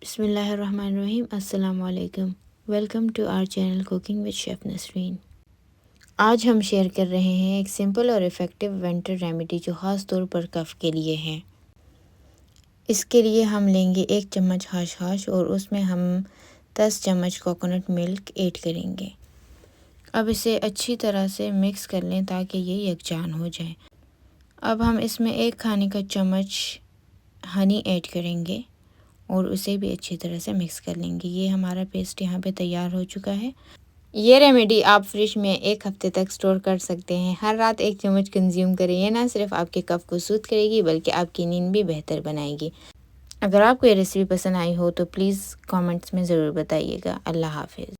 बिस्मिल्लाहिर्रहमानिर्रहीम। अस्सलाम वालेकुम। Welcome to our channel cooking with chef Nasreen. आज हम शेयर कर रहे हैं एक सिंपल और इफ़ेक्टिव विंटर रेमेडी जो ख़ास तौर पर कफ़ के लिए है। इसके लिए हम लेंगे 1 चम्मच हाश और उसमें हम 10 चम्मच कोकोनट मिल्क ऐड करेंगे। अब इसे अच्छी तरह से मिक्स कर लें ताकि ये यकजान हो जाए। अब हम इसमें 1 खाने का चम्मच हनी ऐड करेंगे और उसे भी अच्छी तरह से मिक्स कर लेंगे। ये हमारा पेस्ट यहाँ पे तैयार हो चुका है। ये रेमेडी आप फ्रिज में 1 हफ्ते तक स्टोर कर सकते हैं। हर रात 1 चम्मच कंज्यूम करें। ये ना सिर्फ आपके कफ को सूद करेगी बल्कि आपकी नींद भी बेहतर बनाएगी। अगर आपको ये रेसिपी पसंद आई हो तो प्लीज़ कमेंट्स में ज़रूर बताइएगा। अल्लाह हाफिज़।